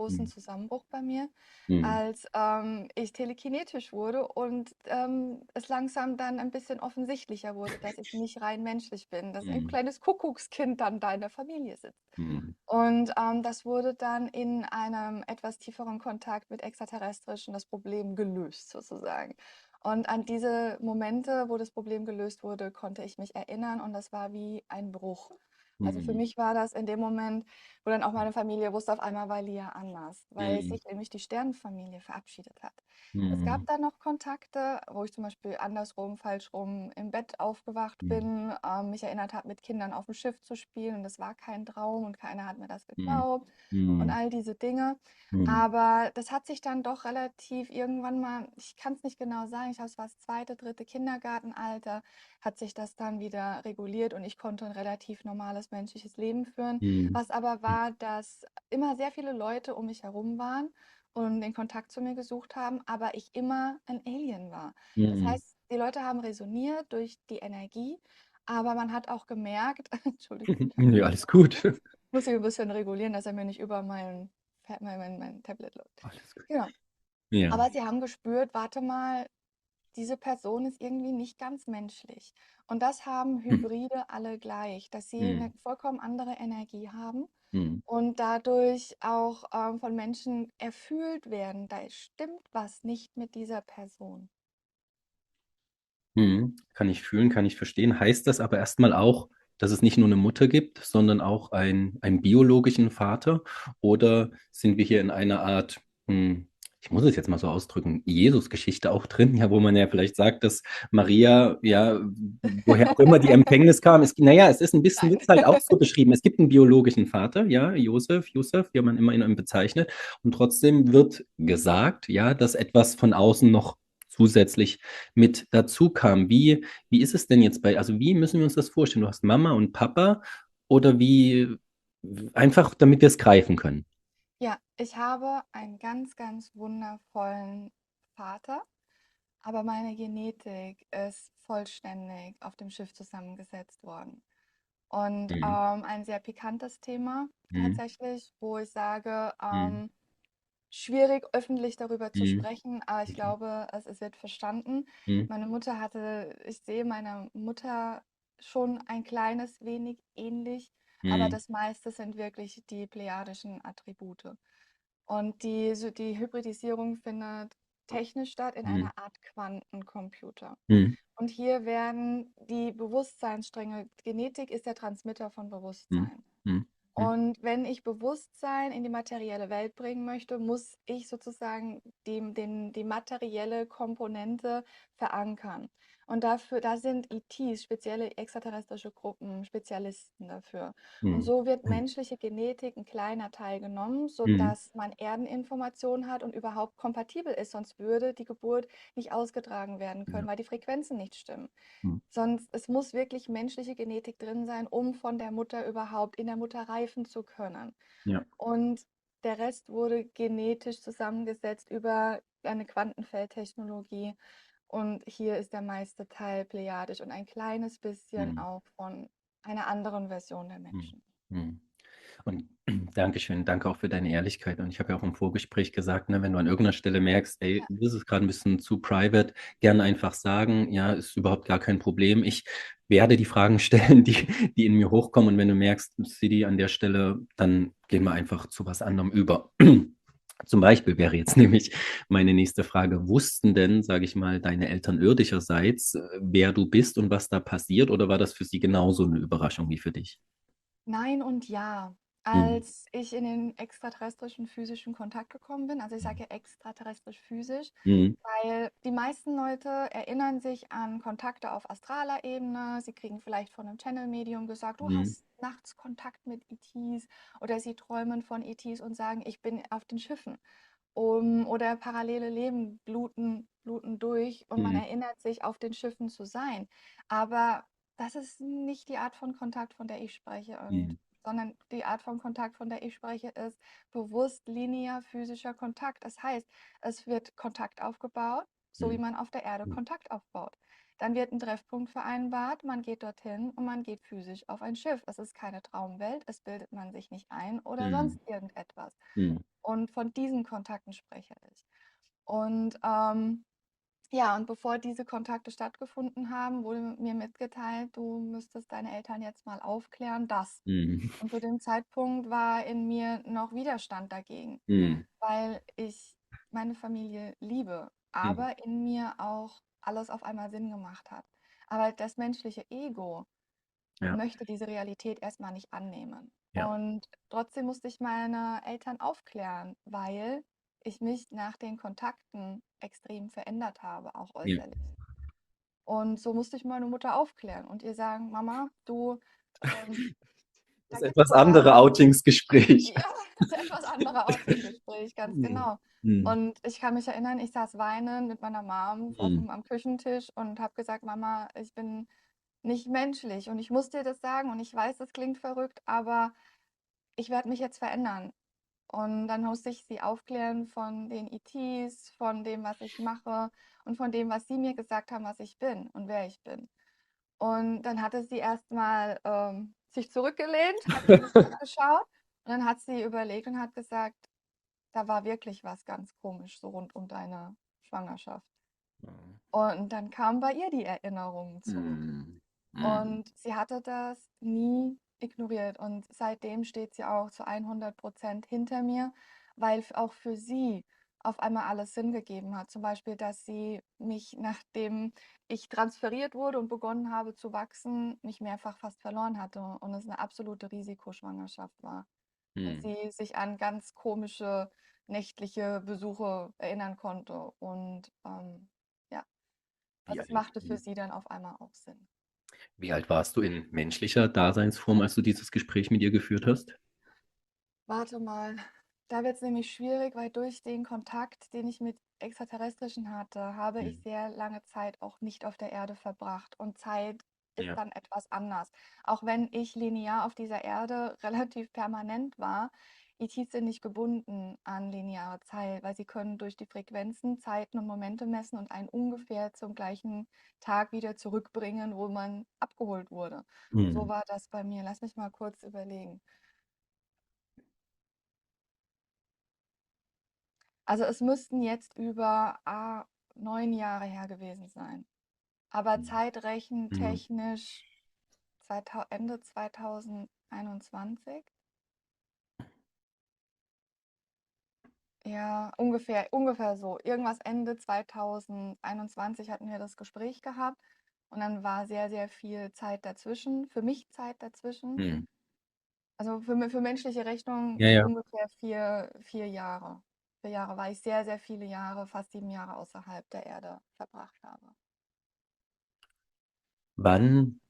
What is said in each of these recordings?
großen Mhm. Zusammenbruch bei mir, Mhm. als, ich telekinetisch wurde und, es langsam dann ein bisschen offensichtlicher wurde, dass ich nicht rein menschlich bin, dass ein Mhm. kleines Kuckuckskind dann da in der Familie sitzt. Mhm. Und, das wurde dann in einem etwas tieferen Kontakt mit Extraterrestrischen das Problem gelöst sozusagen. Und an diese Momente, wo das Problem gelöst wurde, konnte ich mich erinnern und das war wie ein Bruch. Also, für Mhm. mich war das in dem Moment, wo dann auch meine Familie wusste, auf einmal war Lia anders, weil Mhm. sich nämlich die Sternenfamilie verabschiedet hat. Es gab Mhm. dann noch Kontakte, wo ich zum Beispiel andersrum, falsch rum im Bett aufgewacht Mhm. bin, mich erinnert habe, mit Kindern auf dem Schiff zu spielen und das war kein Traum und keiner hat mir das Mhm. geglaubt und Mhm. all diese Dinge. Mhm. Aber das hat sich dann doch relativ irgendwann mal, ich kann es nicht genau sagen, ich glaube, es war das 2., 3. Kindergartenalter, hat sich das dann wieder reguliert und ich konnte ein relativ normales menschliches Leben führen. Mhm. Was aber war, dass immer sehr viele Leute um mich herum waren und den Kontakt zu mir gesucht haben, aber ich immer ein Alien war. Das Mhm. heißt, die Leute haben resoniert durch die Energie, aber man hat auch gemerkt, Entschuldigung, Ja, alles gut. muss ich ein bisschen regulieren, dass er mir nicht über mein Tablet läuft. Alles gut. Genau. Ja. Aber sie haben gespürt, warte mal, diese Person ist irgendwie nicht ganz menschlich. Und das haben Mhm. Hybride alle gleich, dass sie Mhm. eine vollkommen andere Energie haben Mhm. und dadurch auch, von Menschen erfühlt werden, da stimmt was nicht mit dieser Person. Mhm. Kann ich fühlen, kann ich verstehen. Heißt das aber erstmal auch, dass es nicht nur eine Mutter gibt, sondern auch einen biologischen Vater? Oder sind wir hier in einer Art, ich muss es jetzt mal so ausdrücken, Jesus-Geschichte auch drin, ja, wo man ja vielleicht sagt, dass Maria, ja, woher auch immer die Empfängnis kam, naja, es ist ein bisschen, wird Nein. halt auch so beschrieben. Es gibt einen biologischen Vater, ja, Josef, wie man immer ihn bezeichnet. Und trotzdem wird gesagt, ja, dass etwas von außen noch zusätzlich mit dazu kam. Wie ist es denn jetzt also wie müssen wir uns das vorstellen? Du hast Mama und Papa oder einfach damit wir es greifen können. Ja, ich habe einen ganz, ganz wundervollen Vater, aber meine Genetik ist vollständig auf dem Schiff zusammengesetzt worden. Und, Mhm. ein sehr pikantes Thema Mhm. tatsächlich, wo ich sage, Mhm. schwierig öffentlich darüber zu Mhm. sprechen, aber ich Okay. glaube, es wird verstanden. Mhm. Meine Mutter hatte ich sehe meiner Mutter schon ein kleines wenig ähnlich, aber Mhm. das meiste sind wirklich die plejadischen Attribute. Und die Hybridisierung findet technisch statt in Mhm. einer Art Quantencomputer. Mhm. Und hier werden die Bewusstseinsstränge, Genetik ist der Transmitter von Mhm. Bewusstsein. Mhm. Mhm. Und wenn ich Bewusstsein in die materielle Welt bringen möchte, muss ich sozusagen die materielle Komponente verankern. Und da sind ETs, spezielle extraterrestrische Gruppen, Spezialisten dafür. Und Mhm. so wird menschliche Genetik ein kleiner Teil genommen, Mhm. sodass man Erdeninformationen hat und überhaupt kompatibel ist. Sonst würde die Geburt nicht ausgetragen werden können, Ja. weil die Frequenzen nicht stimmen. Mhm. Sonst es muss wirklich menschliche Genetik drin sein, um von der Mutter überhaupt in der Mutter reifen zu können. Ja. Und der Rest wurde genetisch zusammengesetzt über eine Quantenfeldtechnologie. Und hier ist der meiste Teil plejadisch und ein kleines bisschen Mhm. auch von einer anderen Version der Mhm. Menschen. Mhm. Und Dankeschön, danke auch für deine Ehrlichkeit. Und ich habe ja auch im Vorgespräch gesagt, ne, wenn du an irgendeiner Stelle merkst, ey, Ja, das ist gerade ein bisschen zu private, gerne einfach sagen, ja, ist überhaupt gar kein Problem. Ich werde die Fragen stellen, die in mir hochkommen. Und wenn du merkst, Sidi, an der Stelle, dann gehen wir einfach zu was anderem über. Zum Beispiel wäre jetzt nämlich meine nächste Frage, wussten denn, sage ich mal, deine Eltern irdischerseits, wer du bist und was da passiert, oder war das für sie genauso eine Überraschung wie für dich? nein und ja. Mhm. Als ich in den extraterrestrischen physischen Kontakt gekommen bin, also ich sage ja extraterrestrisch physisch, Mhm. weil die meisten Leute erinnern sich an Kontakte auf astraler Ebene. Sie kriegen vielleicht von einem Channel-Medium gesagt, du Mhm. hast nachts Kontakt mit ETs oder sie träumen von ETs und sagen, ich bin auf den Schiffen. Oder parallele Leben bluten durch und man Mhm. erinnert sich, auf den Schiffen zu sein. Aber das ist nicht die Art von Kontakt, von der ich spreche, Mhm. sondern die Art von Kontakt, von der ich spreche, ist bewusst linear physischer Kontakt. Das heißt, es wird Kontakt aufgebaut, so wie man auf der Erde Mhm. Kontakt aufbaut. Dann wird ein Treffpunkt vereinbart, man geht dorthin und man geht physisch auf ein Schiff. Es ist keine Traumwelt, es bildet man sich nicht ein oder Mhm. sonst irgendetwas. Mhm. Und von diesen Kontakten spreche ich. Und ja, und bevor diese Kontakte stattgefunden haben, wurde mir mitgeteilt, du müsstest deine Eltern jetzt mal aufklären, das. Mhm. Und zu dem Zeitpunkt war in mir noch Widerstand dagegen, Mhm. weil ich meine Familie liebe, Mhm. aber in mir auch alles auf einmal Sinn gemacht hat. Aber das menschliche Ego Ja, möchte diese Realität erstmal nicht annehmen. ja. Und trotzdem musste ich meine Eltern aufklären, weil ich mich nach den Kontakten extrem verändert habe, auch Ja. äußerlich. Und so musste ich meine Mutter aufklären und ihr sagen, Mama, du, ähm, da Das gibt es etwas noch andere was. Outingsgespräch. Ja, das etwas andere Outing-Gespräch, ganz Mhm. genau. Mhm. Und ich kann mich erinnern, ich saß weinend mit meiner Mom Mhm. am Küchentisch und habe gesagt, Mama, ich bin nicht menschlich und ich muss dir das sagen und ich weiß, das klingt verrückt, aber ich werde mich jetzt verändern. Und dann musste ich sie aufklären von den ETs, von dem, was ich mache und von dem, was sie mir gesagt haben, was ich bin und wer ich bin. Und dann hatte sie erstmal sich zurückgelehnt, hat mir das angeschaut und dann hat sie überlegt und hat gesagt, da war wirklich was ganz komisch so rund um deine Schwangerschaft. Und dann kamen bei ihr die Erinnerungen zurück. Mhm. Mhm. Und sie hatte das nie ignoriert. Und seitdem steht sie auch zu 100% hinter mir, weil auch für sie auf einmal alles Sinn gegeben hat. Zum Beispiel, dass sie mich, nachdem ich transferiert wurde und begonnen habe zu wachsen, mich mehrfach fast verloren hatte und es eine absolute Risikoschwangerschaft war. Und Mhm. sie sich an ganz komische nächtliche Besuche erinnern konnte. Und ja, Wie also es alt, machte für sie dann auf einmal auch Sinn. wie alt warst du in menschlicher Daseinsform, als du dieses Gespräch mit ihr geführt hast? Warte mal, da wird es nämlich schwierig, weil durch den Kontakt, den ich mit Extraterrestrischen hatte, habe ich Mhm. sehr lange Zeit auch nicht auf der Erde verbracht. Und Zeit ist Ja. dann etwas anders. Auch wenn ich linear auf dieser Erde relativ permanent war, ETs sind nicht gebunden an lineare Zeit, weil sie können durch die Frequenzen Zeiten und Momente messen und einen ungefähr zum gleichen Tag wieder zurückbringen, wo man abgeholt wurde. So Mhm. war das bei mir. Lass mich mal kurz überlegen. Also es müssten jetzt über 9 Jahre her gewesen sein. Aber Mhm. zeitrechentechnisch Ende 2021? Ja, ungefähr so. Irgendwas Ende 2021 hatten wir das Gespräch gehabt und dann war sehr, sehr viel Zeit dazwischen, für mich Zeit dazwischen. Mhm. Also für menschliche Rechnung Ja, ja. ungefähr 4 Jahre. 4 Jahre, weil ich sehr, sehr viele Jahre, fast 7 Jahre außerhalb der Erde verbracht habe. Wann,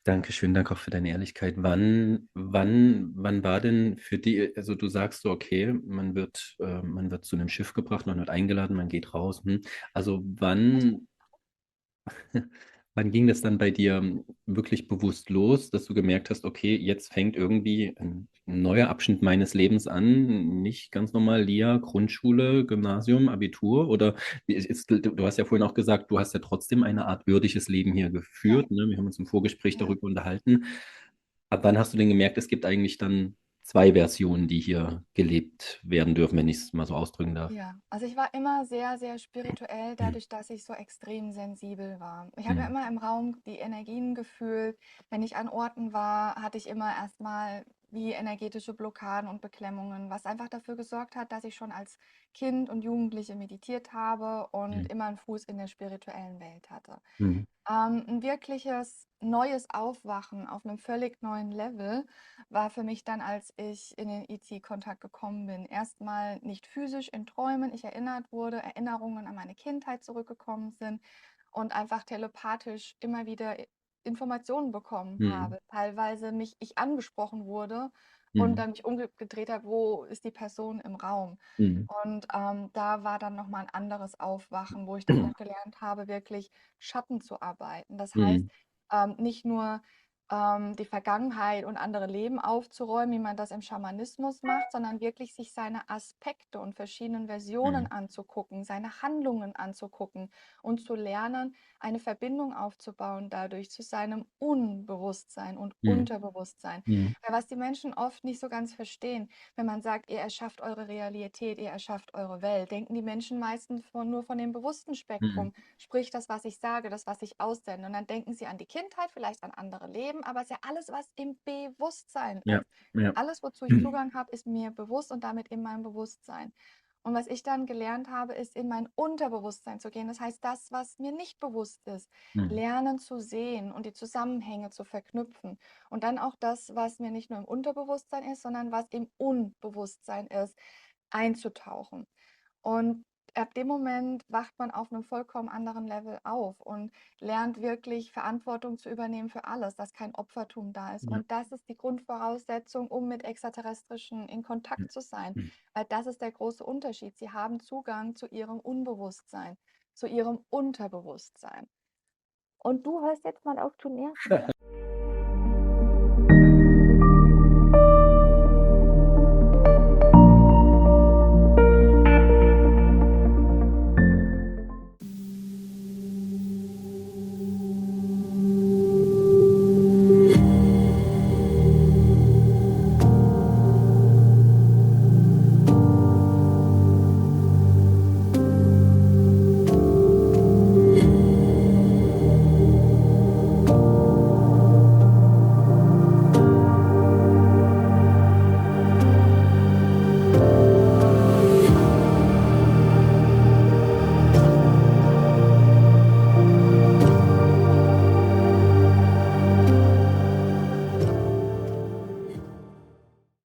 Dankeschön, danke auch für deine Ehrlichkeit. Wann war denn für die, also du sagst so, okay, man wird zu einem Schiff gebracht, man wird eingeladen, man geht raus. Hm. Also wann ging das dann bei dir wirklich bewusst los, dass du gemerkt hast, okay, jetzt fängt irgendwie ein neuer Abschnitt meines Lebens an, nicht ganz normal Lia, Grundschule, Gymnasium, Abitur oder du hast ja vorhin auch gesagt, du hast ja trotzdem eine Art irdisches Leben hier Ja, geführt, ne? Wir haben uns im Vorgespräch ja. darüber unterhalten. Ab wann hast du denn gemerkt, es gibt eigentlich dann zwei Versionen, die hier gelebt werden dürfen, wenn ich es mal so ausdrücken darf? Ja, also ich war immer sehr, sehr spirituell, dadurch, dass ich so extrem sensibel war. Ich habe ja Mhm. immer im Raum die Energien gefühlt. Wenn ich an Orten war, hatte ich immer erstmal wie energetische Blockaden und Beklemmungen, was einfach dafür gesorgt hat, dass ich schon als Kind und Jugendliche meditiert habe und Mhm. immer einen Fuß in der spirituellen Welt hatte. Mhm. 'N wirkliches neues Aufwachen auf einem völlig neuen Level war für mich dann, als ich in den ET-Kontakt gekommen bin. Erstmal nicht physisch in Träumen ich erinnert wurde, Erinnerungen an meine Kindheit zurückgekommen sind und einfach telepathisch immer wieder Informationen bekommen Mhm. habe. Teilweise ich angesprochen wurde und Mhm. dann mich umgedreht habe: „Wo ist die Person im Raum?“ Mhm. Und, da war dann noch mal 'n anderes Aufwachen, wo ich dann auch gelernt habe, wirklich Schatten zu arbeiten. Das heißt, Mhm. nicht nur, die Vergangenheit und andere Leben aufzuräumen, wie man das im Schamanismus macht, sondern wirklich sich seine Aspekte und verschiedenen Versionen Mhm. anzugucken, seine Handlungen anzugucken und zu lernen, eine Verbindung aufzubauen dadurch zu seinem Unbewusstsein und Mhm. Unterbewusstsein. Mhm. Weil was die Menschen oft nicht so ganz verstehen, wenn man sagt, ihr erschafft eure Realität, ihr erschafft eure Welt, denken die Menschen meistens nur von dem bewussten Mhm. Spektrum, sprich das, was ich sage, das, was ich aussende. Und dann denken sie an die Kindheit, vielleicht an andere Leben, aber es ist ja alles, was im Bewusstsein Ja, ist. ja. Alles, wozu ich Zugang habe, ist mir bewusst und damit in meinem Bewusstsein. Und was ich dann gelernt habe, ist in mein Unterbewusstsein zu gehen. Das heißt, das, was mir nicht bewusst ist, Mhm. lernen zu sehen und die Zusammenhänge zu verknüpfen. Und dann auch das, was mir nicht nur im Unterbewusstsein ist, sondern was im Unbewusstsein ist, einzutauchen. Und ab dem Moment wacht man auf einem vollkommen anderen Level auf und lernt wirklich Verantwortung zu übernehmen für alles, dass kein Opfertum da ist. Ja. Und das ist die Grundvoraussetzung, um mit Extraterrestrischen in Kontakt zu sein. Mhm. Weil das ist der große Unterschied. Sie haben Zugang zu ihrem Unbewusstsein, zu ihrem Unterbewusstsein. Und du hörst jetzt mal auf zu nerven, ja?